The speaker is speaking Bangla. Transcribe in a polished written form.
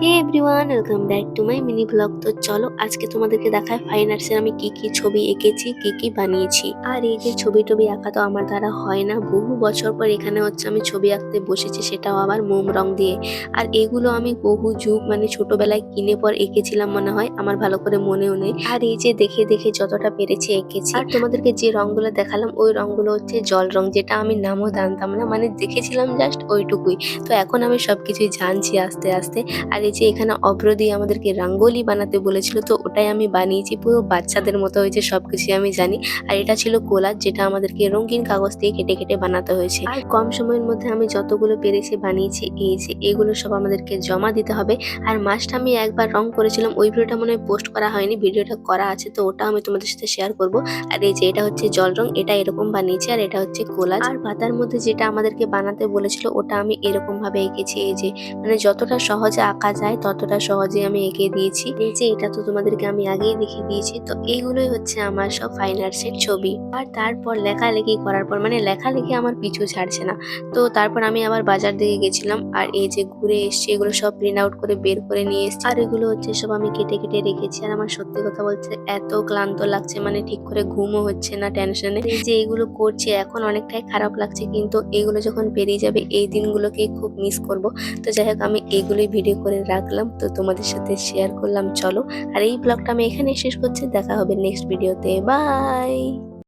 Hey everyone, welcome back to my mini blog. তো চলো আজকে তোমাদেরকে দেখায় ফাইন আর্টসের আমি কি কি ছবি এঁকেছি, কি কি বানিয়েছি। আর এই যে ছবি টবি আঁকা তো আমার দ্বারা হয় না, বহু বছর পর এখানে হচ্ছে আমি ছবি আঁকতে বসেছি, সেটাও আবার মোম রং দিয়ে। আর এগুলো আমি বহু যুগ মানে ছোটবেলায় কিনে পর এঁকেছিলাম মনে হয়, আমার ভালো করে মনেও নেই। আর এই যে দেখে দেখে যতটা পেরেছি এঁকেছি। আর তোমাদেরকে যে রংগুলো দেখালাম ওই রংগুলো হচ্ছে জল রং, যেটা আমি নামও জানতাম না, মানে দেখেছিলাম জাস্ট ওইটুকুই। তো এখন আমি সবকিছুই জানছি আস্তে আস্তে। আর এই যে এখানে অভ্র দিয়ে আমাদেরকে রঙ্গোলি বানাতে বলেছিল, তো ওটাই আমি বানিয়েছি, পুরো বাচ্চাদের মতো হয়েছে, সবকিছু আমি জানি। আর এটা ছিল কোলাজ, যেটা আমাদেরকে রঙিন কাগজ দিয়ে কেটে কেটে বানাতে হয়েছে। আর কম সময়ের মধ্যে আমি যতগুলো পেরেছি বানিয়েছি। এই যে এগুলো সব আমাদেরকে জমা দিতে হবে। আর মাস্ট আমি একবার রং করেছিলাম, ওই ভিডিওটা মনে হয় পোস্ট করা হয়নি, ভিডিওটা করা আছে, তো ওটা আমি তোমাদের সাথে শেয়ার করব। আর এই যে এটা হচ্ছে জল রং, এটা এরকম বানিয়েছি। আর এটা হচ্ছে কোলাজ। আর পাতার মধ্যে যেটা আমাদেরকে বানাতে বলেছিল ওটা আমি এরকম ভাবে এঁকেছি। এই যে মানে যতটা সহজে আঁকা যায় ততটা সহজে আমি এঁকে দিয়েছি। এই যে এটা তো তোমাদেরকে আমি আগেই দেখিয়ে দিয়েছি। তো এইগুলোই হচ্ছে আমার সব ফাইন আর্টসের ছবি। আর তারপর লেখালেখি করার পর মানে লেখালেখি আমার পিছু ছাড়ছে না। তো তারপর আমি আবার বাজার দিকে গেছিলাম, আর এই যে ঘুরে এসছি, এগুলো সব প্রিন্ট আউট করে বের করে নিয়ে এসেছি। আর এগুলো হচ্ছে সব আমি কেটে কেটে রেখেছি। আর আমার সত্যি কথা বলতে এত ক্লান্ত লাগছে, মানে ঠিক করে ঘুমও হচ্ছে না টেনশনে। এই যে এগুলো করছি এখন অনেকটাই খারাপ লাগছে, কিন্তু এগুলো যখন পেরিয়ে যাবে এই দিনগুলোকে খুব মিস করব। তো যাই হোক, আমি এইগুলোই ভিডিও করে রাখলাম, তো তোমাদের সাথে শেয়ার করলাম। চলো, আর এই ব্লগটা আমি এখানে শেষ করছি, দেখা হবে নেক্সট ভিডিওতে। বাই।